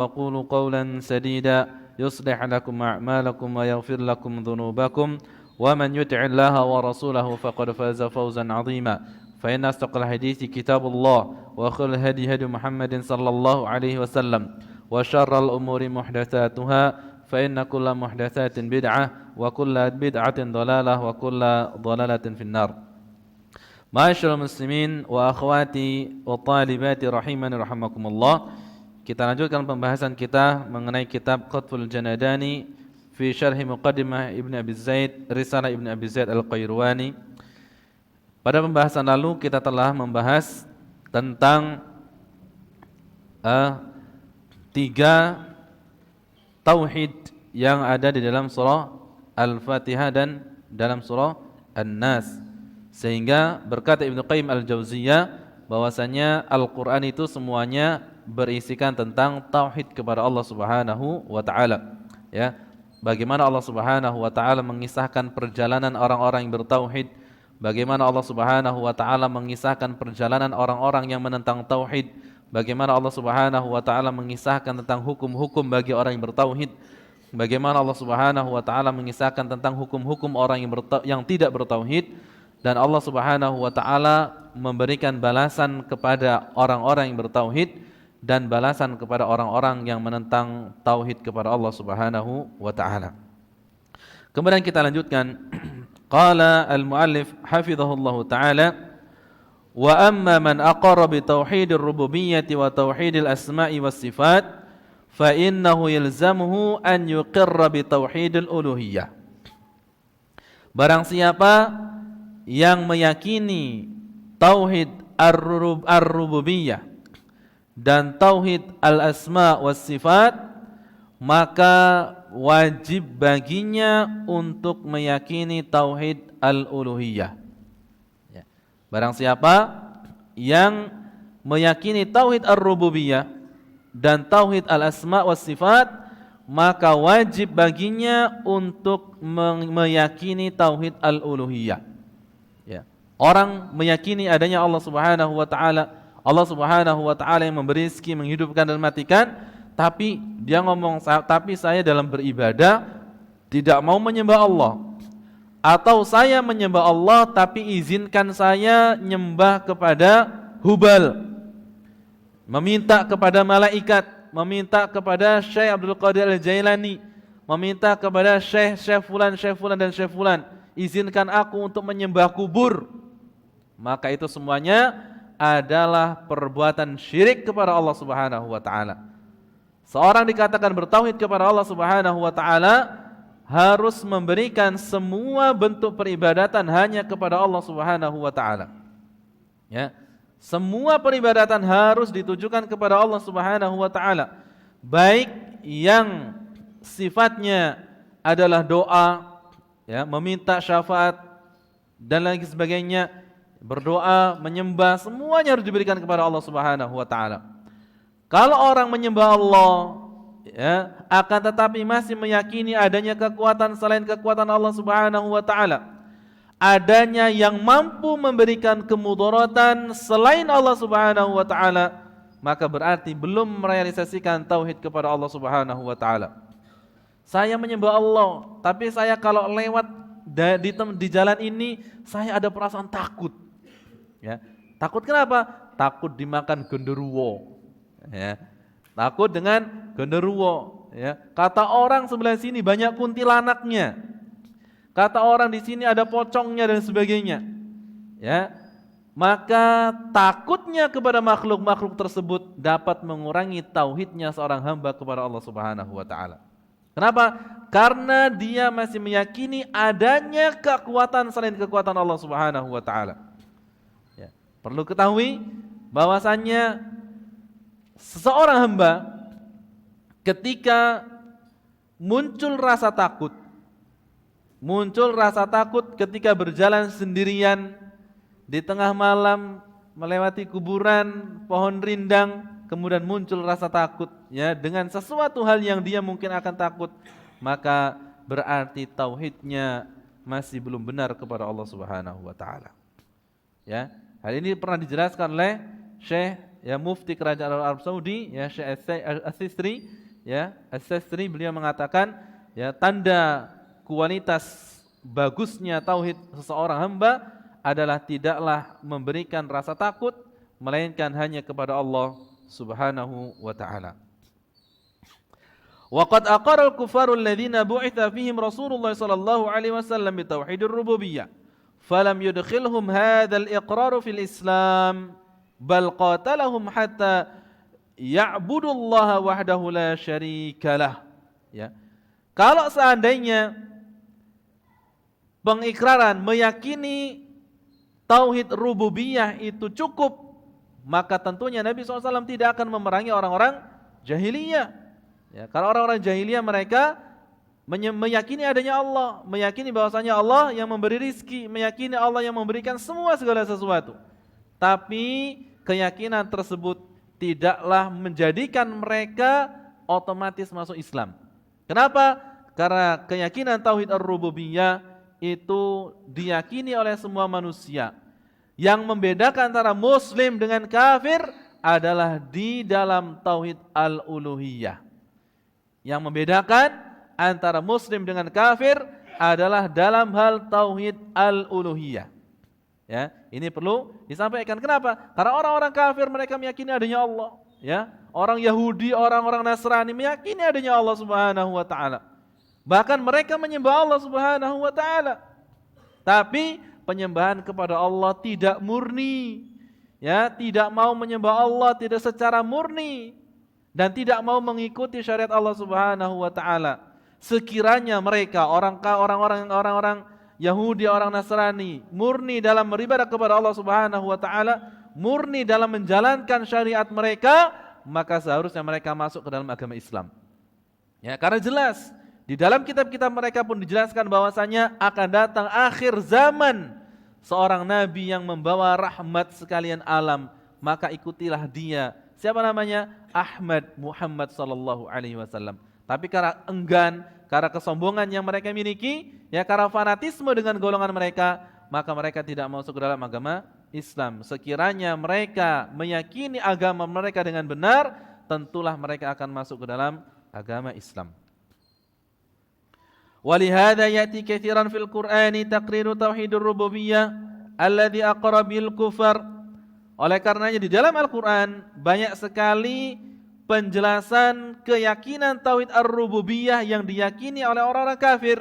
وقولوا قولا سديدا يصلح لكم أعمالكم ويغفر لكم ذنوبكم ومن يطع الله ورسوله فقد فاز فوزا عظيما فإن أصدق الحديث كتاب الله وخير الهدي هدي محمد صلى الله عليه وسلم وشر الأمور محدثاتها فإن كل محدثات بدعة وكل بدعة ضلالة وكل ضلالة في النار. Ma'asyiral muslimin wa akhwati wa talibati rahimani rahimakumullah. Kita lanjutkan pembahasan kita mengenai kitab Qutbul Janadani fi syarhi muqaddimah Ibnu Abi Zaid, Risalah Ibnu Abi Zaid Al-Qayrawani. Pada pembahasan lalu kita telah membahas tentang tiga tauhid yang ada di dalam surah Al-Fatihah dan dalam surah An-Nas. Sehingga berkata Ibnu Qayyim Al-Jauziyah bahwasanya Al-Qur'an itu semuanya berisikan tentang tauhid kepada Allah Subhanahu wa taala. Ya. Bagaimana Allah Subhanahu wa taala mengisahkan perjalanan orang-orang yang bertauhid, bagaimana Allah Subhanahu wa taala mengisahkan perjalanan orang-orang yang menentang tauhid, bagaimana Allah Subhanahu wa taala mengisahkan tentang hukum-hukum bagi orang yang bertauhid, bagaimana Allah Subhanahu wa taala mengisahkan tentang hukum-hukum orang yang tidak bertauhid. Dan Allah Subhanahu wa taala memberikan balasan kepada orang-orang yang bertauhid dan balasan kepada orang-orang yang menentang tauhid kepada Allah Subhanahu wa taala. Kemudian kita lanjutkan. Qala al-muallif hafizahullahu taala wa amma man aqarra bi tauhidir rububiyyati wa tauhidil asma'i was sifat fa innahu yalzamuhu an yuqirra bi tauhidil uluhiyyah. Barang siapa yang meyakini tauhid ar-rububiyah dan tauhid al-asma was sifat, maka wajib baginya untuk meyakini tauhid al-uluhiyah. Barang siapa yang meyakini tauhid ar-rububiyah dan tauhid al-asma was sifat, maka wajib baginya untuk meyakini tauhid al-uluhiyah. Orang meyakini adanya Allah Subhanahu wa taala, Allah Subhanahu wa taala yang memberi rezeki, menghidupkan dan mematikan, tapi dia ngomong, tapi saya dalam beribadah tidak mau menyembah Allah. Atau saya menyembah Allah tapi izinkan saya nyembah kepada Hubal, meminta kepada malaikat, meminta kepada Syekh Abdul Qadir Al-Jailani, meminta kepada Syekh Fulan dan Syekh Fulan, izinkan aku untuk menyembah kubur. Maka itu semuanya adalah perbuatan syirik kepada Allah Subhanahu wa taala. Seorang dikatakan bertauhid kepada Allah Subhanahu wa taala harus memberikan semua bentuk peribadatan hanya kepada Allah Subhanahu wa taala. Ya. Semua peribadatan harus ditujukan kepada Allah Subhanahu wa taala. Baik yang sifatnya adalah doa, ya, meminta syafaat dan lain sebagainya, berdoa, menyembah, semuanya harus diberikan kepada Allah Subhanahu wa taala. Kalau orang menyembah Allah, ya, akan tetapi masih meyakini adanya kekuatan selain kekuatan Allah Subhanahu wa taala, adanya yang mampu memberikan kemudaratan selain Allah Subhanahu wa taala, maka berarti belum merealisasikan tauhid kepada Allah Subhanahu wa taala. Saya menyembah Allah, tapi saya kalau lewat di jalan ini saya ada perasaan takut. Ya, takut kenapa? Takut dimakan genderuwo. Ya, takut dengan genderuwo. Ya, kata orang sebelah sini banyak kuntilanaknya. Kata orang di sini ada pocongnya dan sebagainya. Ya, maka takutnya kepada makhluk-makhluk tersebut dapat mengurangi tauhidnya seorang hamba kepada Allah Subhanahu wa taala. Kenapa? Karena dia masih meyakini adanya kekuatan selain kekuatan Allah Subhanahu wa taala. Perlu ketahui bahwasannya seseorang hamba ketika muncul rasa takut ketika berjalan sendirian di tengah malam melewati kuburan, pohon rindang, kemudian muncul rasa takut, ya, dengan sesuatu hal yang dia mungkin akan takut, maka berarti tauhidnya masih belum benar kepada Allah Subhanahu wa taala. Ya. Hal ini pernah dijelaskan oleh Syekh ya mufti kerajaan Arab Saudi, ya Syekh As-Sistri, ya As-Sistri, beliau mengatakan ya tanda kualitas bagusnya tauhid seseorang hamba adalah tidaklah memberikan rasa takut melainkan hanya kepada Allah Subhanahu wa taala. Wa qad aqara al-kuffaru alladhina bu'itha fihim Rasulullah sallallahu alaihi wasallam bi tauhidir rububiyyah falam yudkhilhum hadzal iqrar fil Islam bal qatalahum hatta ya'budullaha wahdahu la syarikalah. Ya. Kalau seandainya pengikraran meyakini tauhid rububiyah itu cukup, maka tentunya Nabi SAW tidak akan memerangi orang-orang jahiliyah. Ya, kalau orang-orang jahiliyah mereka meyakini adanya Allah, meyakini bahwasanya Allah yang memberi rizki, meyakini Allah yang memberikan semua segala sesuatu. Tapi keyakinan tersebut tidaklah menjadikan mereka otomatis masuk Islam. Kenapa? Karena keyakinan tauhid ar-rububiyah itu diyakini oleh semua manusia. Yang membedakan antara muslim dengan kafir adalah di dalam tauhid al-uluhiyah. Yang membedakan antara muslim dengan kafir adalah dalam hal tauhid al-uluhiyah. Ya, ini perlu disampaikan. Kenapa? Karena orang-orang kafir mereka meyakini adanya Allah, ya. Orang Yahudi, orang-orang Nasrani meyakini adanya Allah Subhanahu wa taala. Bahkan mereka menyembah Allah Subhanahu wa taala. Tapi penyembahan kepada Allah tidak murni. Ya, tidak mau menyembah Allah tidak secara murni dan tidak mau mengikuti syariat Allah Subhanahu wa taala. Sekiranya mereka orang-orang Yahudi, orang Nasrani murni dalam beribadah kepada Allah Subhanahu wa taala, murni dalam menjalankan syariat mereka, maka seharusnya mereka masuk ke dalam agama Islam. Ya, karena jelas di dalam kitab-kitab mereka pun dijelaskan bahwasanya akan datang akhir zaman seorang nabi yang membawa rahmat sekalian alam, maka ikutilah dia. Siapa namanya? Ahmad Muhammad sallallahu alaihi wasallam. Tapi karena enggan, karena kesombongan yang mereka miliki, ya karena fanatisme dengan golongan mereka, maka mereka tidak masuk ke dalam agama Islam. Sekiranya mereka meyakini agama mereka dengan benar, tentulah mereka akan masuk ke dalam agama Islam. Walihada ya'ti katsiran fil Qur'ani taqriru tauhidur rububiyyah alladzi aqra bil kufar. Oleh karenanya di dalam Al-Qur'an banyak sekali penjelasan keyakinan tauhid ar-rububiyah yang diyakini oleh orang-orang kafir.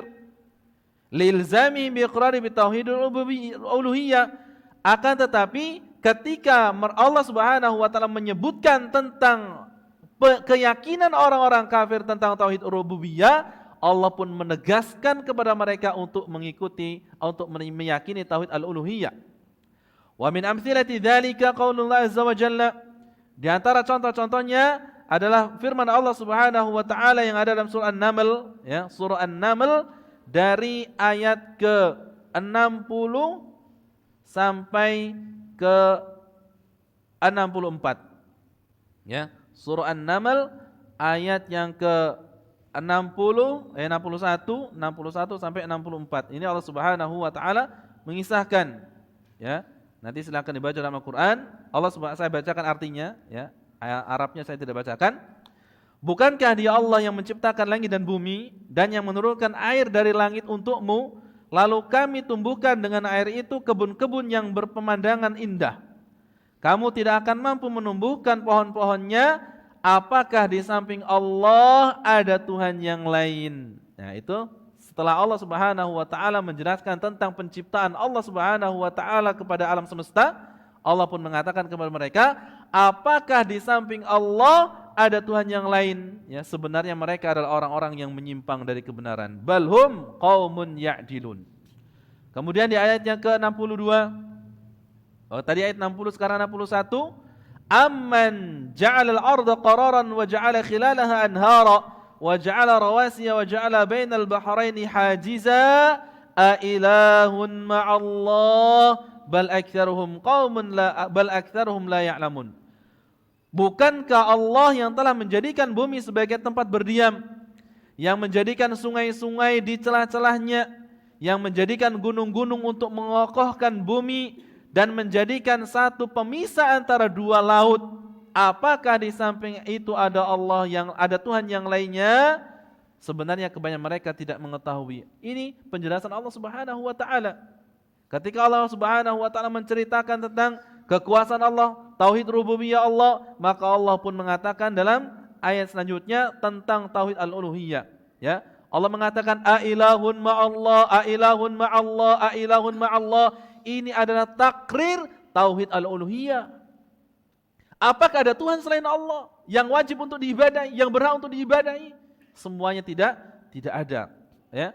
Lilzami bi iqrari bi tauhidul uluhiyah. Akan tetapi ketika Allah Subhanahu wa taala menyebutkan tentang keyakinan orang-orang kafir tentang tauhid rububiyah, Allah pun menegaskan kepada mereka untuk mengikuti, untuk meyakini tauhid al-uluhiyah. Wa min amthilati dzalika qaulullah azza wa jalla, di antara contoh-contohnya adalah firman Allah Subhanahu wa taala yang ada dalam surah An-Naml, ya, surah An-Naml dari ayat ke-60 sampai ke-64. Ya, surah An-Naml ayat yang ke-60, 61 sampai 64. Ini Allah Subhanahu wa taala mengisahkan, ya. Nanti silakan dibaca dalam Al-Qur'an. Saya bacakan artinya, ya. Arabnya saya tidak bacakan. Bukankah Dia Allah yang menciptakan langit dan bumi dan yang menurunkan air dari langit untukmu, lalu kami tumbuhkan dengan air itu kebun-kebun yang berpemandangan indah. Kamu tidak akan mampu menumbuhkan pohon-pohonnya. Apakah di samping Allah ada Tuhan yang lain? Nah, itu setelah Allah Subhanahu wa taala menjelaskan tentang penciptaan Allah Subhanahu wa taala kepada alam semesta, Allah pun mengatakan kepada mereka, apakah di samping Allah ada Tuhan yang lain? Ya, sebenarnya mereka adalah orang-orang yang menyimpang dari kebenaran. Balhum qaumun ya'dilun. Kemudian di ayat yang ke-62, tadi ayat 60 sekarang 61, amman ja'alal arda qararan wa ja'ala khilalaha anhara wa ja'ala rawasiya wa ja'ala bainal bahraini hajiza a ilahun ma'allah bal aktsaruhum la ya'lamun. Bukankah Allah yang telah menjadikan bumi sebagai tempat berdiam, yang menjadikan sungai-sungai di celah-celahnya, yang menjadikan gunung-gunung untuk mengokohkan bumi dan menjadikan satu pemisah antara dua laut. apakah di samping itu ada Allah yang ada Tuhan yang lainnya? Sebenarnya kebanyakan mereka tidak mengetahui. Ini penjelasan Allah Subhanahu wa taala. Ketika Allah Subhanahu wa taala menceritakan tentang kekuasaan Allah, tauhid rububiyah Allah, maka Allah pun mengatakan dalam ayat selanjutnya tentang tauhid al-uluhiyah, ya. Allah mengatakan a ilahun ma'allah, a ilahun ma'allah, a ilahun ma'allah. Ini adalah takrir tauhid al-uluhiyah. Apakah ada Tuhan selain Allah yang wajib untuk diibadahi, yang berhak untuk diibadahi? Semuanya tidak ada, ya.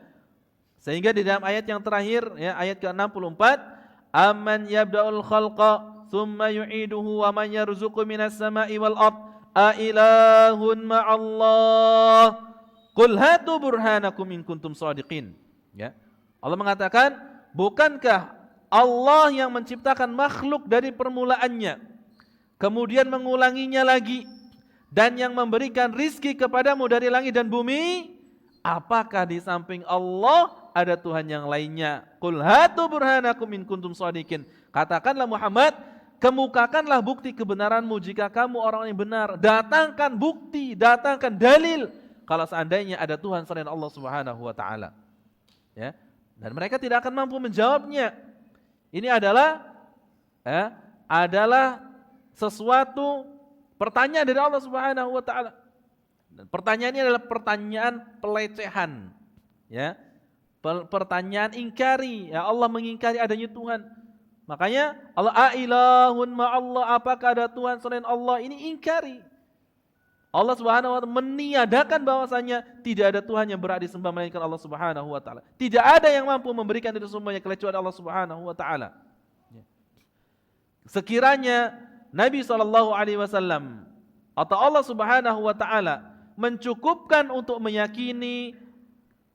Sehingga di dalam ayat yang terakhir, ya, ayat ke-64, amman yabda'ul khalqa thumma yu'iduhu wa man yarzuqu minas sama'i wal ard a ilahun ma'allah qul hatu burhanakum in kuntum shadiqin, ya. Allah mengatakan, bukankah Allah yang menciptakan makhluk dari permulaannya, kemudian mengulanginya lagi, dan yang memberikan rizki kepadamu dari langit dan bumi? Apakah di samping Allah ada Tuhan yang lainnya? Qul hatu burhanakum in kuntum shadiqin. Katakanlah Muhammad, kemukakanlah bukti kebenaranmu jika kamu orang yang benar. Datangkan bukti, datangkan dalil kalau seandainya ada Tuhan selain Allah Subhanahu wa taala. Ya. Dan mereka tidak akan mampu menjawabnya. Ini adalah sesuatu pertanyaan dari Allah Subhanahu wa taala. Dan pertanyaan ini adalah pertanyaan pelecehan, ya. Pertanyaan ingkari, ya, Allah mengingkari adanya Tuhan. Makanya Allah a ilahun ma'allah, apakah ada Tuhan selain Allah? Ini ingkari. Allah Subhanahu wa taala meniadakan bahwasanya tidak ada Tuhan yang berhak disembah melainkan Allah Subhanahu wa taala. Tidak ada yang mampu memberikan itu semuanya kecuali Allah Subhanahu wa taala. Sekiranya Nabi SAW atau Allah Subhanahu wa taala mencukupkan untuk meyakini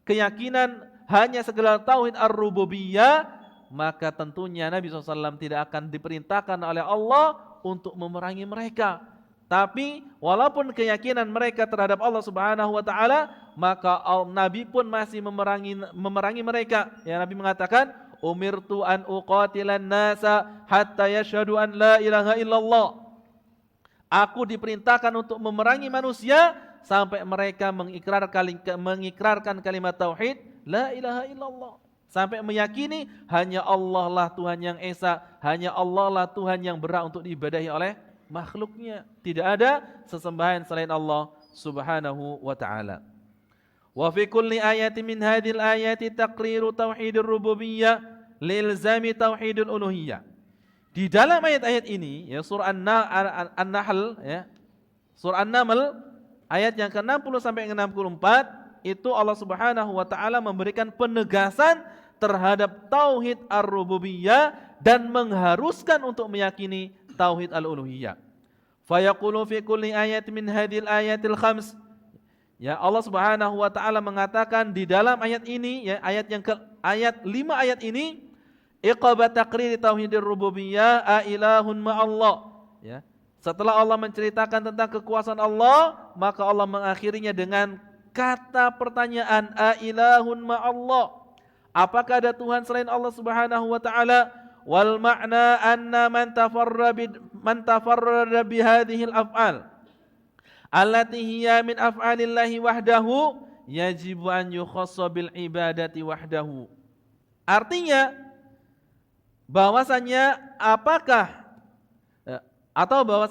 keyakinan hanya segelar tauhid ar-rububiyah, maka tentunya Nabi SAW tidak akan diperintahkan oleh Allah untuk memerangi mereka. Tapi walaupun keyakinan mereka terhadap Allah Subhanahu wa taala, maka Nabi pun masih memerangi mereka. Ya, Nabi mengatakan, umirtu an uqatilan nasa hatta yashhadu an la ilaha illallah. Aku diperintahkan untuk memerangi manusia sampai mereka mengikrarkan kalimat tauhid la ilaha illallah, sampai meyakini hanya Allah lah Tuhan yang esa, hanya Allah lah Tuhan yang berhak untuk diibadahi oleh makhluknya. Tidak ada sesembahan selain Allah Subhanahu wa taala. Wa fi kulli ayatin min hadhil ayati taqriru tauhidur rububiyyah lilzami tauhidul uluhiyyah. Di dalam ayat-ayat ini, ya, surah An-Nahl, ya, surah An-Naml ayat yang ke-60 sampai ke-64, itu Allah Subhanahu wa taala memberikan penegasan terhadap tauhid ar-rububiyah dan mengharuskan untuk meyakini tauhid al-uluhiyah. Fa yaqulu fi kulli ayat min hadhil ayatil khams. Ya, Allah Subhanahu wa taala mengatakan di dalam ayat ini, ya, ayat 5 ayat ini, iqabat taqriri tauhidir rububiyah a ilahun ma'allah, ya. Setelah Allah menceritakan tentang kekuasaan Allah, maka Allah mengakhirinya dengan kata pertanyaan a ilahun ma'allah. Apakah ada Tuhan selain Allah Subhanahu wa taala? Wal ma'na anna man tafarrada bi hadhil af'al allati hiya min af'alillahi wahdahu yajibu an yukhassa bil ibadati wahdahu. Artinya bahwasanya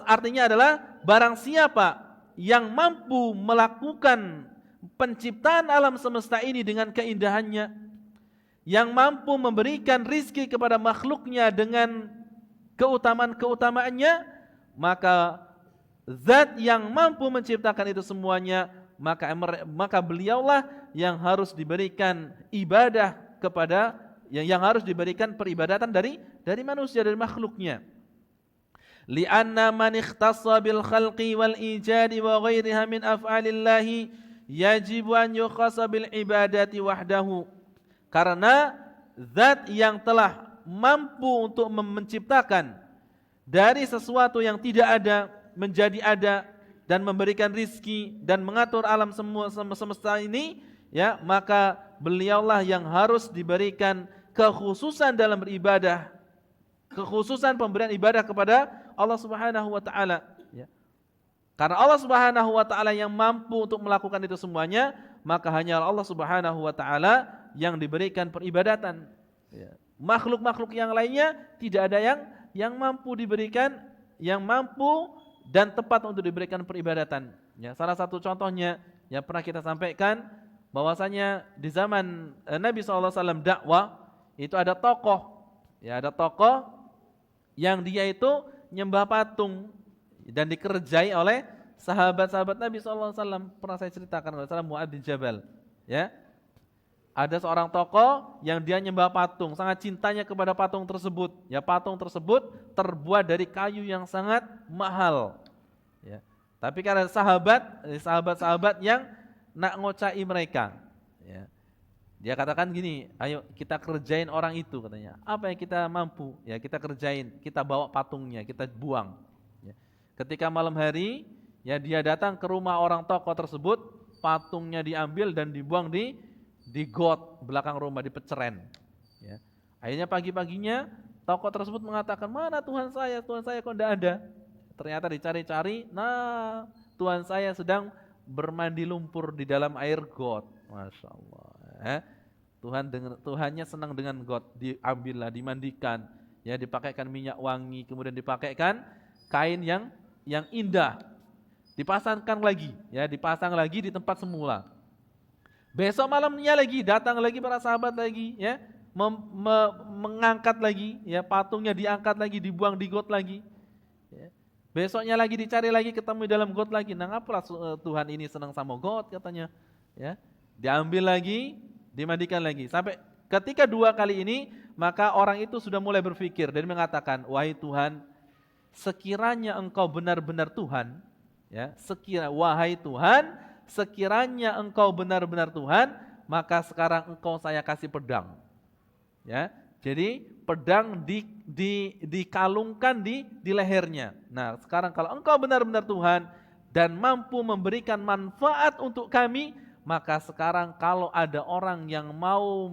artinya adalah barang siapa yang mampu melakukan penciptaan alam semesta ini dengan keindahannya, yang mampu memberikan rizki kepada makhluknya dengan keutamaan-keutamaannya, maka zat yang mampu menciptakan itu semuanya, maka beliaulah yang harus diberikan ibadah kepada, yang harus diberikan peribadatan dari manusia, dari makhluknya. Li'anna man ikhtassa bil khalqi wal ijadi wa ghairiha min af'alillahi yajibu an yukhassa bil ibadati wahdahu. Karena zat yang telah mampu untuk menciptakan dari sesuatu yang tidak ada menjadi ada dan memberikan rizki dan mengatur alam semesta ini, ya, maka beliaulah yang harus diberikan kekhususan dalam beribadah, kekhususan pemberian ibadah kepada Allah Subhanahu wa taala, ya. Karena Allah Subhanahu wa taala yang mampu untuk melakukan itu semuanya, maka hanya Allah Subhanahu wa taala yang diberikan peribadatan. Ya. Makhluk-makhluk yang lainnya tidak ada yang mampu diberikan, yang mampu dan tepat untuk diberikan peribadatan. Ya, salah satu contohnya yang pernah kita sampaikan bahwasanya di zaman Nabi SAW dakwah itu ada tokoh, ya ada tokoh yang dia itu nyembah patung dan dikerjai oleh sahabat-sahabat Nabi SAW. Pernah saya ceritakan oleh salah Mu'adz bin Jabal. Ya, ada seorang tokoh yang dia nyembah patung, sangat cintanya kepada patung tersebut. Ya, patung tersebut terbuat dari kayu yang sangat mahal. Ya, tapi karena sahabat-sahabat yang nak ngocai mereka. Ya, dia katakan gini, ayo kita kerjain orang itu katanya. Apa yang kita mampu? Ya kita kerjain, kita bawa patungnya, kita buang. Ya. Ketika malam hari, ya dia datang ke rumah orang tokoh tersebut, patungnya diambil dan dibuang di got belakang rumah, di peceren. Ya. Akhirnya pagi-paginya tokoh tersebut mengatakan, mana Tuhan saya kok tidak ada. Ternyata dicari-cari, nah Tuhan saya sedang bermandi lumpur di dalam air got. Masya Allah. Tuhannya senang dengan got, diambillah, dimandikan, ya dipakaikan minyak wangi, kemudian dipakaikan kain yang indah, dipasang lagi di tempat semula. Besok malamnya lagi datang lagi para sahabat lagi, ya mengangkat lagi, ya patungnya diangkat lagi, dibuang di got lagi. Ya. Besoknya lagi dicari lagi, ketemu di dalam got lagi. Nah, apalah Tuhan ini senang sama got katanya. Ya, diambil lagi, dimandikan lagi. Sampai ketika 2 kali ini, maka orang itu sudah mulai berpikir dan mengatakan, wahai Tuhan, sekiranya Engkau benar-benar Tuhan, ya, wahai Tuhan, sekiranya Engkau benar-benar Tuhan, maka sekarang Engkau saya kasih pedang. Ya, jadi pedang dikalungkan di lehernya. Nah, sekarang kalau Engkau benar-benar Tuhan dan mampu memberikan manfaat untuk kami, maka sekarang kalau ada orang yang mau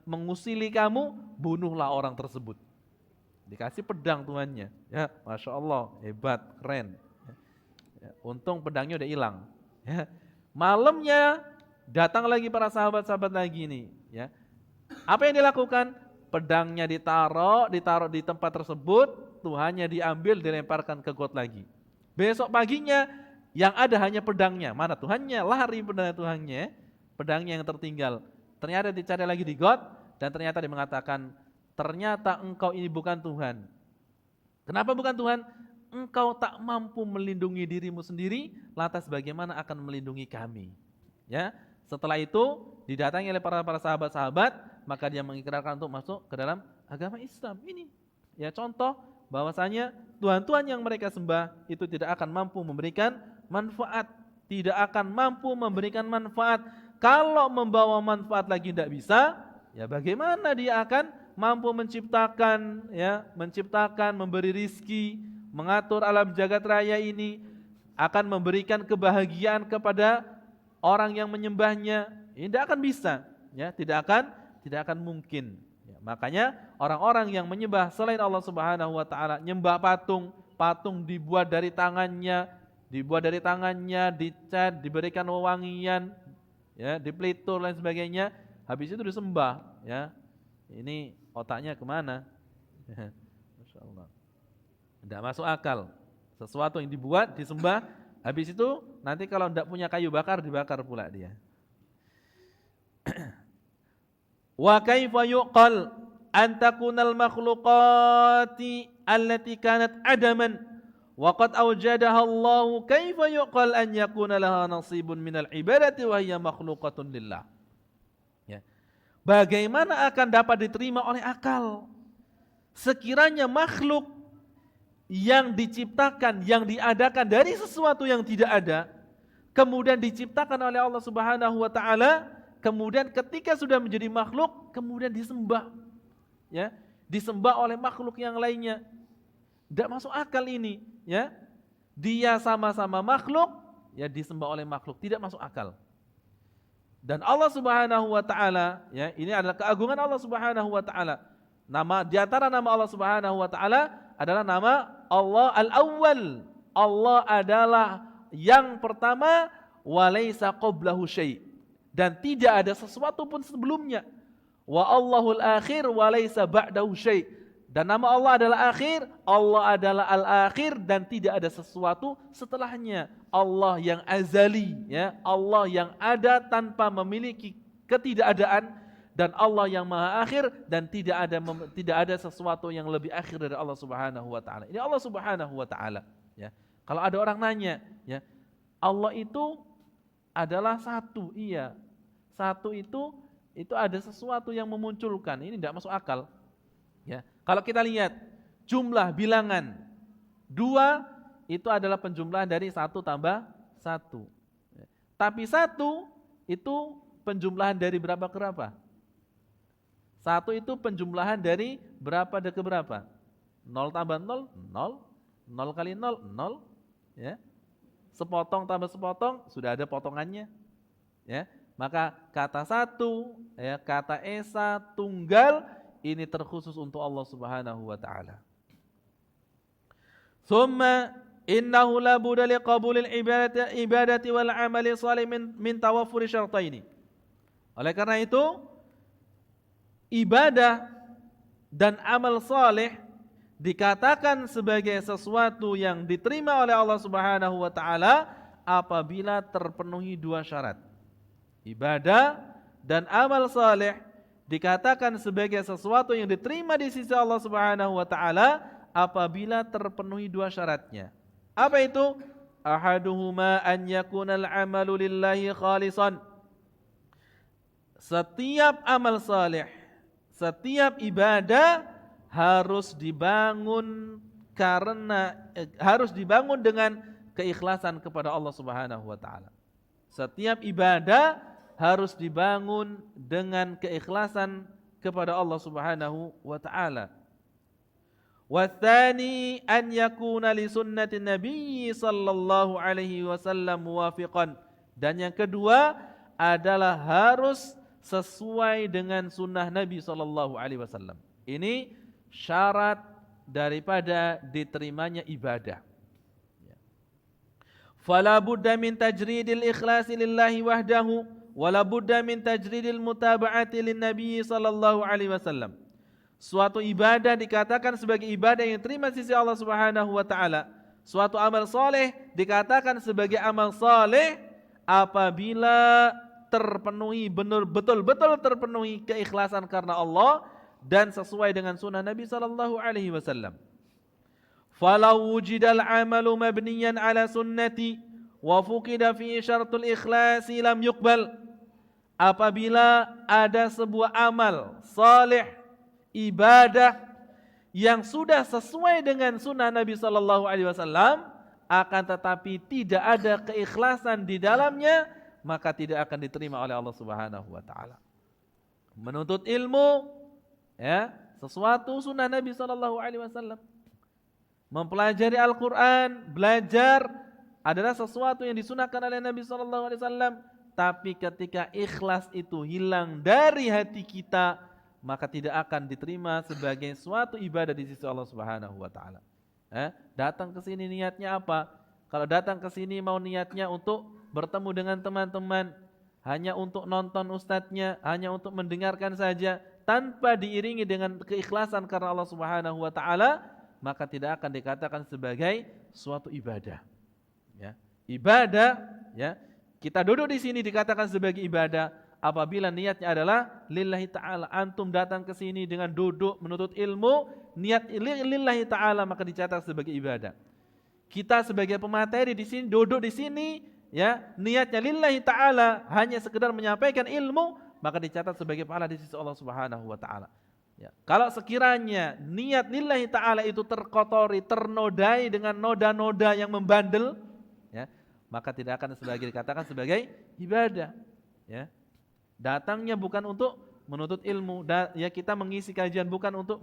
mengusili kamu, bunuhlah orang tersebut. Dikasih pedang Tuhannya. Ya, Masya Allah, hebat, keren. Ya, untung pedangnya udah hilang. Ya. Malamnya datang lagi para sahabat-sahabat lagi nih, ya. Apa yang dilakukan? Pedangnya ditaruh di tempat tersebut, Tuhannya diambil, dilemparkan ke got lagi. Besok paginya yang ada hanya pedangnya. Mana Tuhannya? Lari Tuhannya, pedangnya yang tertinggal. Ternyata dicari lagi di got dan ternyata dia mengatakan, ternyata engkau ini bukan Tuhan. Kenapa bukan Tuhan? Engkau tak mampu melindungi dirimu sendiri, lantas bagaimana akan melindungi kami? Ya, setelah itu didatangi oleh para sahabat-sahabat, maka dia mengikrarkan untuk masuk ke dalam agama Islam. Ini ya contoh bahwasanya Tuhan-Tuhan yang mereka sembah itu tidak akan mampu memberikan manfaat, tidak akan mampu memberikan manfaat. Kalau membawa manfaat lagi tidak bisa, ya bagaimana dia akan mampu menciptakan, ya, memberi rizki, mengatur alam jagat raya ini, akan memberikan kebahagiaan kepada orang yang menyembahnya. Ini tidak akan bisa, ya, tidak akan mungkin. Ya, makanya orang-orang yang menyembah selain Allah Subhanahu wa taala, nyembah patung dibuat dari tangannya, dicat, diberikan wewangian, ya, dipelitur dan sebagainya, habis itu disembah, ya. Ini otaknya kemana? Masya Allah. Tidak masuk akal. Sesuatu yang dibuat, disembah, habis itu nanti kalau tidak punya kayu bakar, dibakar pula dia. Wa kaifa yuqal an takunal makhluqati allati kanat adaman wa qad awjadaha Allah, kaifa yuqal an yakuna laha nasibun minal ibadati wa hiya makhluqatun lillah. Ya. Bagaimana akan dapat diterima oleh akal sekiranya makhluk yang diciptakan, yang diadakan dari sesuatu yang tidak ada, kemudian diciptakan oleh Allah Subhanahu wa taala, kemudian ketika sudah menjadi makhluk, kemudian disembah. Ya, disembah oleh makhluk yang lainnya. Tidak masuk akal ini, ya. Dia sama-sama makhluk, ya disembah oleh makhluk, tidak masuk akal. Dan Allah Subhanahu wa taala, ya, ini adalah keagungan Allah Subhanahu wa taala. Nama di antara nama Allah Subhanahu wa taala adalah nama Allah Al-Awwal, Allah adalah yang pertama, walaysa qablahu syai', dan tidak ada sesuatu pun sebelumnya. Wa Allahul akhir walaysa ba'dahu syai', dan nama Allah adalah akhir, Allah adalah al-akhir, dan tidak ada sesuatu setelahnya. Allah yang azali, ya, Allah yang ada tanpa memiliki ketidakadaan, dan Allah yang maha akhir, dan tidak ada sesuatu yang lebih akhir dari Allah Subhanahu wa taala. Ini Allah Subhanahu wa taala, ya. Kalau ada orang nanya, ya, Allah itu adalah satu, iya. Satu itu ada sesuatu yang memunculkan. Ini tidak masuk akal. Ya. Kalau kita lihat jumlah bilangan 2 itu adalah penjumlahan dari 1 tambah 1. Ya. Tapi 1 itu penjumlahan dari berapa ke berapa? 1 itu penjumlahan dari berapa ke berapa? 0 tambah 0, 0. 0 kali 0, 0. Ya. Sepotong tambah sepotong, sudah ada potongannya. Ya. Maka kata 1, ya, kata esa, tunggal, ini terkhusus untuk Allah Subhanahu wa taala. Tsumma innahu la budda li qabulil ibadati wal amali shalih min tawaffuri syartaini. Oleh karena itu, ibadah dan amal saleh dikatakan sebagai sesuatu yang diterima oleh Allah Subhanahu wa taala apabila terpenuhi 2 syarat. Ibadah dan amal saleh dikatakan sebagai sesuatu yang diterima di sisi Allah Subhanahu wa taala apabila terpenuhi 2 syaratnya. Apa itu? Ahaduhuma an yakunal amalu lillahi khalisan. Setiap amal saleh, setiap ibadah harus dibangun dengan keikhlasan kepada Allah Subhanahu wa taala. Setiap ibadah harus dibangun dengan keikhlasan kepada Allah Subhanahu wa taala. Watsani an yakuna li sunnati Nabi sallallahu alaihi wasallam muwafiqan. Dan yang kedua adalah harus sesuai dengan sunnah Nabi sallallahu alaihi wasallam. Ini syarat daripada diterimanya ibadah. Fala budda min tajridil ikhlasi lillahi wahdahu wala budda min tajridil mutaba'ati linnabi sallallahu alaihi wasallam. Suatu ibadah dikatakan sebagai ibadah yang terima sisi Allah Subhanahu wa taala. Suatu amal saleh dikatakan sebagai amal saleh apabila terpenuhi betul-betul terpenuhi keikhlasan karena Allah dan sesuai dengan sunnah Nabi sallallahu alaihi wasallam. Falau wujidal amalu mabniyan ala sunnati wa fuqida fi syartul ikhlasi lam yuqbal. Apabila ada sebuah amal saleh, ibadah yang sudah sesuai dengan sunnah Nabi sallallahu alaihi wasallam akan tetapi tidak ada keikhlasan di dalamnya, maka tidak akan diterima oleh Allah Subhanahu wa taala. Menuntut ilmu, ya, sesuatu sunnah Nabi sallallahu alaihi wasallam. Mempelajari Al-Quran, belajar adalah sesuatu yang disunahkan oleh Nabi sallallahu alaihi wasallam, tapi ketika ikhlas itu hilang dari hati kita, maka tidak akan diterima sebagai suatu ibadah di sisi Allah Subhanahu wa taala. Datang ke sini niatnya apa? Kalau datang ke sini mau niatnya untuk bertemu dengan teman-teman, hanya untuk nonton ustadznya, hanya untuk mendengarkan saja, tanpa diiringi dengan keikhlasan karena Allah Subhanahu wa taala, maka tidak akan dikatakan sebagai suatu ibadah. Ya. Ibadah, ya, kita duduk di sini dikatakan sebagai ibadah apabila niatnya adalah lillahi ta'ala. Antum datang ke sini dengan duduk menuntut ilmu, niat lillahi ta'ala, maka dicatat sebagai ibadah. Kita sebagai pemateri di sini, duduk di sini, ya, niatnya lillahi ta'ala, hanya sekedar menyampaikan ilmu, maka dicatat sebagai pahala di sisi Allah Subhanahu wa taala. Ya. Kalau sekiranya niat lillahi ta'ala itu terkotori, ternodai dengan noda-noda yang membandel, ya, maka tidak akan dikatakan sebagai ibadah. Ya. Datangnya bukan untuk menuntut ilmu, ya, kita mengisi kajian bukan untuk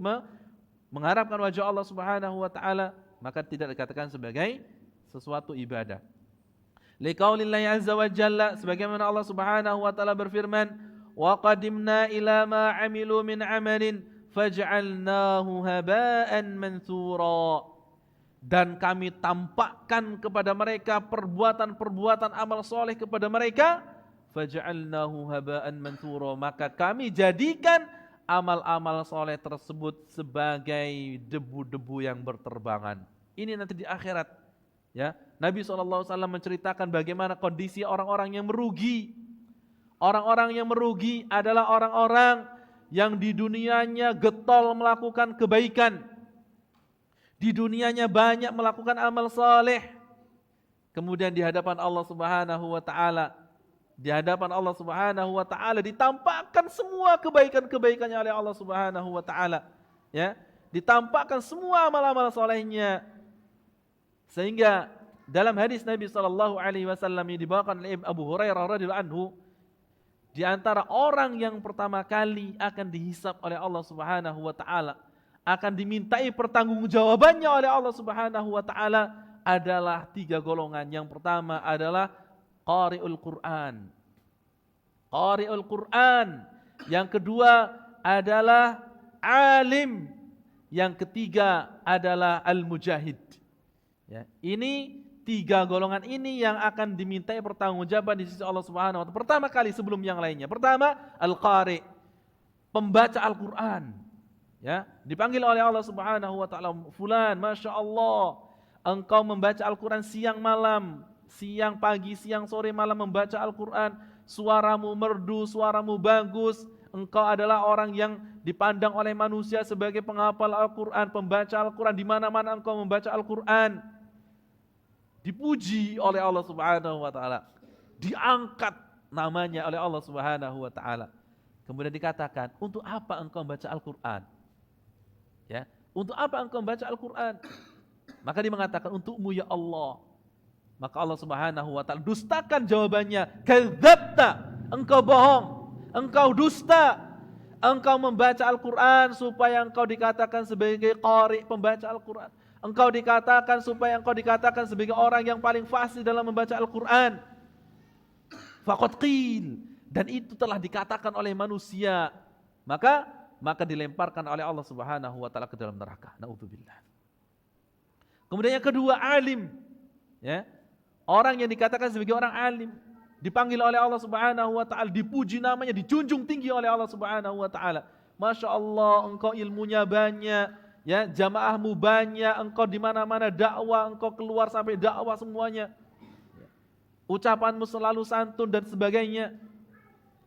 mengharapkan wajah Allah Subhanahu wa taala, maka tidak dikatakan sebagai sesuatu ibadah. Liqaulillahi azza wa jalla, sebagaimana Allah Subhanahu wa taala berfirman, wa qadimna ila ma amilu min amalin faj'alnahu haba'an mansura. dan kami tampakkan kepada mereka perbuatan-perbuatan amal soleh kepada mereka, faja'alnahu haba'an manthura, maka kami jadikan amal-amal soleh tersebut sebagai debu-debu yang berterbangan. Ini nanti di akhirat. Ya, Nabi SAW menceritakan bagaimana kondisi orang-orang yang merugi. Orang-orang yang merugi adalah orang-orang yang di dunianya getol melakukan kebaikan. Di dunianya banyak melakukan amal saleh. Kemudian di hadapan Allah Subhanahu wa taala, ditampakkan semua kebaikan-kebaikannya oleh Allah Subhanahu wa taala. Ya, ditampakkan semua amal-amal salehnya. Sehingga dalam hadis Nabi sallallahu alaihi wasallam yang dibawakan oleh Abu Hurairah radhiyallahu anhu, di antara orang yang pertama kali akan dihisab oleh Allah Subhanahu wa taala, akan dimintai pertanggungjawabannya oleh Allah Subhanahu wa taala adalah 3 golongan. Yang pertama adalah qari'ul Qur'an. Qari'ul Qur'an. Yang kedua adalah alim. Yang ketiga adalah al-mujahid. Ya, ini 3 golongan ini yang akan dimintai pertanggungjawaban di sisi Allah Subhanahu wa taala. Pertama kali sebelum yang lainnya. Pertama, al-qari, pembaca Al-Qur'an. Ya, dipanggil oleh Allah Subhanahu wa taala, "Fulan, Masya Allah, engkau membaca Al-Qur'an siang malam, siang pagi, siang sore malam membaca Al-Qur'an. Suaramu merdu, suaramu bagus. Engkau adalah orang yang dipandang oleh manusia sebagai penghafal Al-Qur'an, pembaca Al-Qur'an, di mana-mana engkau membaca Al-Qur'an." Dipuji oleh Allah Subhanahu wa taala, diangkat namanya oleh Allah Subhanahu wa taala. Kemudian dikatakan, "Untuk apa engkau membaca Al-Qur'an?" Ya, untuk apa engkau membaca Al-Qur'an? Maka dia mengatakan, "Untukmu ya Allah." Maka Allah Subhanahu wa taala dustakan jawabannya, "Kadzabta, engkau bohong, engkau dusta. Engkau membaca Al-Qur'an supaya engkau dikatakan sebagai qari, pembaca Al-Qur'an. Engkau dikatakan supaya engkau dikatakan sebagai orang yang paling fasih dalam membaca Al-Qur'an. Faqad qil." Dan itu telah dikatakan oleh manusia. Maka dilemparkan oleh Allah Subhanahu wa taala ke dalam neraka. Naudzubillah. Kemudian yang kedua, alim. Ya. Orang yang dikatakan sebagai orang alim, dipanggil oleh Allah Subhanahu wa taala, dipuji namanya, dijunjung tinggi oleh Allah Subhanahu wa taala. Masya Allah, engkau ilmunya banyak. Ya, jamaahmu banyak, engkau di mana-mana dakwah, engkau keluar sampai dakwah semuanya. Ucapanmu selalu santun dan sebagainya.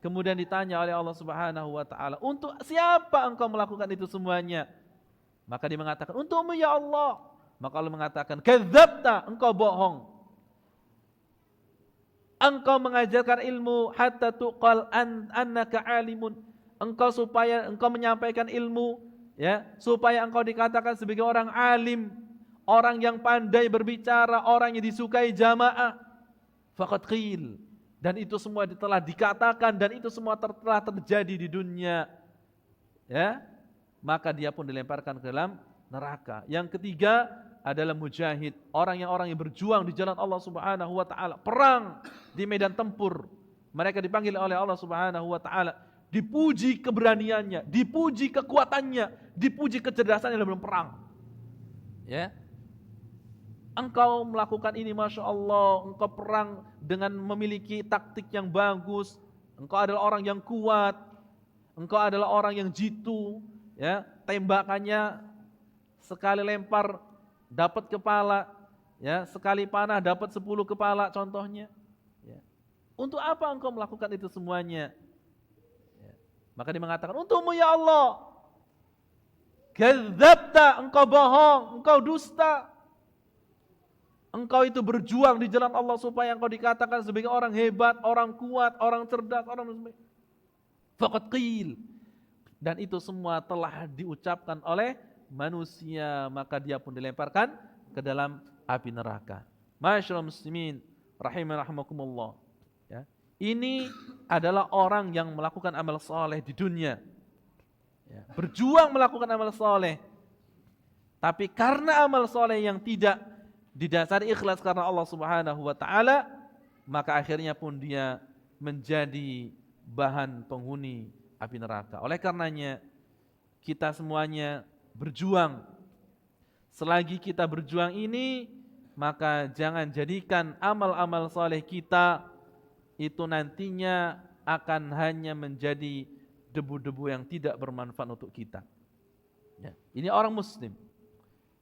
Kemudian ditanya oleh Allah Subhanahu wa taala, "Untuk siapa engkau melakukan itu semuanya?" Maka dia mengatakan, "Untukmu ya Allah." Maka Allah mengatakan, "Kadzabta, engkau bohong. Engkau mengajarkan ilmu hatta tuqal annaka alimun." Supaya engkau menyampaikan ilmu, ya, supaya engkau dikatakan sebagai orang alim, orang yang pandai berbicara, orang yang disukai jamaah. Faqad qil. Dan itu semua telah dikatakan dan itu semua telah terjadi di dunia. Ya, maka dia pun dilemparkan ke dalam neraka. Yang ketiga adalah mujahid, orang yang berjuang di jalan Allah Subhanahu wa taala, perang di medan tempur. Mereka dipanggil oleh Allah Subhanahu wa taala, dipuji keberaniannya, dipuji kekuatannya, dipuji kecerdasannya dalam perang. Ya. Engkau melakukan ini, Masya Allah, engkau perang dengan memiliki taktik yang bagus, engkau adalah orang yang kuat, engkau adalah orang yang jitu, ya, tembakannya sekali lempar dapat kepala, ya, sekali panah dapat 10 kepala contohnya. Ya. Untuk apa engkau melakukan itu semuanya? Ya. Maka dia mengatakan, "Untukmu ya Allah." Kadzabta, engkau bohong, engkau dusta. Engkau itu berjuang di jalan Allah supaya engkau dikatakan sebagai orang hebat, orang kuat, orang cerdas, orang faqad qil. Dan itu semua telah diucapkan oleh manusia, maka dia pun dilemparkan ke dalam api neraka. Ma'asyiral muslimin rahimakumullah. Ya. Ini adalah orang yang melakukan amal saleh di dunia. Ya. Berjuang melakukan amal saleh. Tapi karena amal saleh yang tidak didasari ikhlas karena Allah Subhanahu wa taala, maka akhirnya pun dia menjadi bahan penghuni api neraka. Oleh karenanya kita semuanya berjuang Selagi kita berjuang ini, maka jangan jadikan amal-amal soleh kita itu nantinya akan hanya menjadi debu-debu yang tidak bermanfaat untuk kita. Ya, ini orang muslim.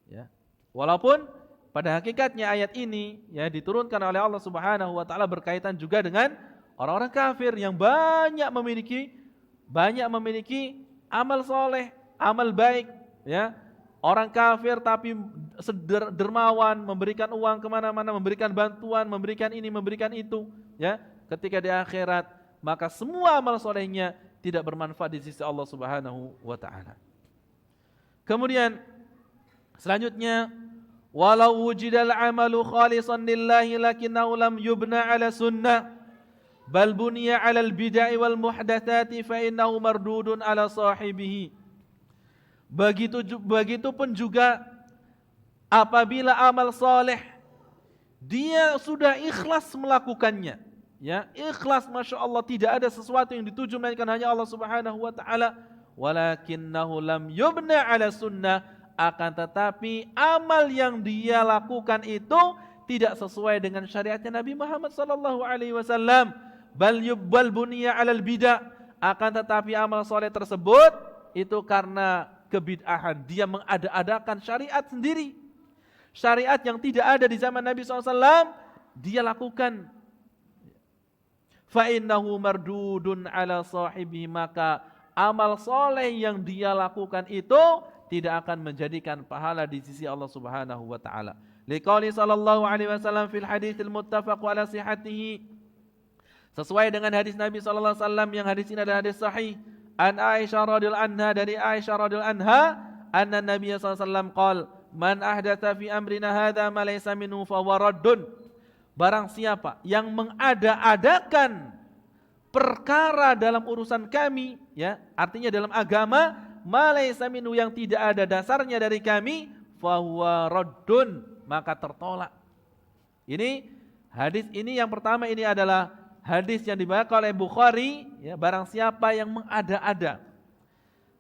Ya. Walaupun pada hakikatnya ayat ini ya diturunkan oleh Allah Subhanahu wa taala berkaitan juga dengan orang-orang kafir yang banyak memiliki amal soleh, amal baik, ya. Orang kafir tapi dermawan, memberikan uang kemana-mana, memberikan bantuan, memberikan ini, memberikan itu, ya. Ketika di akhirat, maka semua amal solehnya tidak bermanfaat di sisi Allah Subhanahu wa taala. Kemudian selanjutnya, walau wujidal amalu khalisan lillahi lakinnahu lam yubna ala sunnah bal buniya ala al-bid'ah wal muhdatsati fa innahu mardudun ala sahibihi. Begitupun juga apabila amal saleh dia sudah ikhlas melakukannya, ya, ikhlas, masya Allah, tidak ada sesuatu yang dituju melainkan hanya Allah Subhanahu wa taala, walakinnahu lam yubna ala sunnah, akan tetapi amal yang dia lakukan itu tidak sesuai dengan syariatnya Nabi Muhammad sallallahu alaihi wasallam, bal buniya alal bidah, akan tetapi amal soleh tersebut itu karena kebid'ahan, dia mengada-adakan syariat sendiri, syariat yang tidak ada di zaman Nabi SAW dia lakukan. Fa innahu mardudun ala sahibi, maka amal soleh yang dia lakukan itu tidak akan menjadikan pahala di sisi Allah Subhanahu wa taala. Liqauli sallallahu alaihi wasallam fil haditsil muttafaq ala sihhatihi, sesuai dengan hadis Nabi sallallahu alaihi wasallam yang hadis ini adalah hadis sahih. An Aisyah radhiyallahu anha, dari Aisyah radhiyallahu anha, anna Nabi sallallahu alaihi wasallam qala, man ahdatsa fi amrina hadza ma laysa minhu fa huwa raddun. Barang siapa yang mengada-adakan perkara dalam urusan kami, ya, artinya dalam agama, ma laysa minhu, yang tidak ada dasarnya dari kami, fa huwa raddun, maka tertolak. Ini hadis ini yang pertama, ini adalah hadis yang dibawakan oleh Bukhari, ya, barang siapa yang mengada-ada.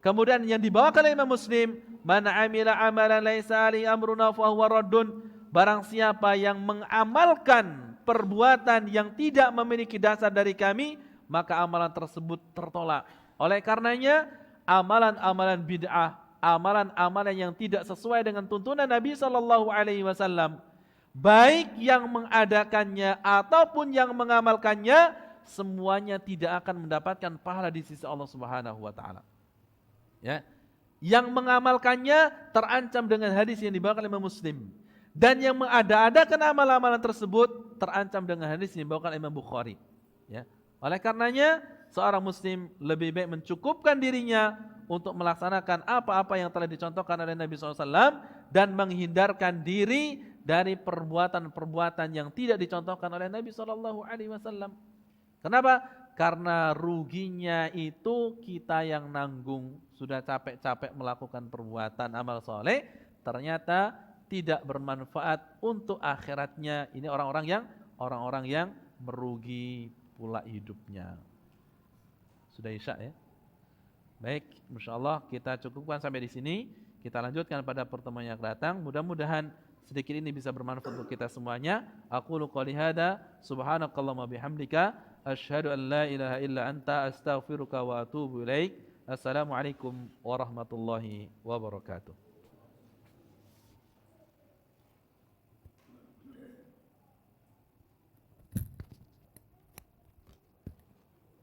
Kemudian yang dibawakan oleh Imam Muslim, man amila amalan laisa alaihi amruna fa huwa raddun, barang siapa yang mengamalkan perbuatan yang tidak memiliki dasar dari kami, maka amalan tersebut tertolak. Oleh karenanya, amalan-amalan bid'ah, amalan-amalan yang tidak sesuai dengan tuntunan Nabi sallallahu alaihi wasallam, baik yang mengadakannya ataupun yang mengamalkannya, semuanya tidak akan mendapatkan pahala di sisi Allah Subhanahu wa taala. Ya. Yang mengamalkannya terancam dengan hadis yang dibawakan oleh Imam Muslim, dan yang mengada-adakan amalan-amalan tersebut terancam dengan hadis yang dibawakan oleh Imam Bukhari. Ya. Oleh karenanya, seorang muslim lebih baik mencukupkan dirinya untuk melaksanakan apa-apa yang telah dicontohkan oleh Nabi SAW dan menghindarkan diri dari perbuatan-perbuatan yang tidak dicontohkan oleh Nabi SAW. Kenapa? Karena ruginya itu kita yang nanggung. Sudah capek-capek melakukan perbuatan amal soleh, ternyata tidak bermanfaat untuk akhiratnya. Ini orang-orang yang merugi pula hidupnya. Sudah isya, ya? Baik, insyaallah kita cukupkan sampai di sini. Kita lanjutkan pada pertemuan yang datang. Mudah-mudahan sedikit ini bisa bermanfaat untuk kita semuanya. Aqulu qouli hadza, subhanakallahumma bihamdika, asyhadu an la ilaha illa anta, astaghfiruka wa atubu ilaik. Assalamualaikum warahmatullahi wabarakatuh.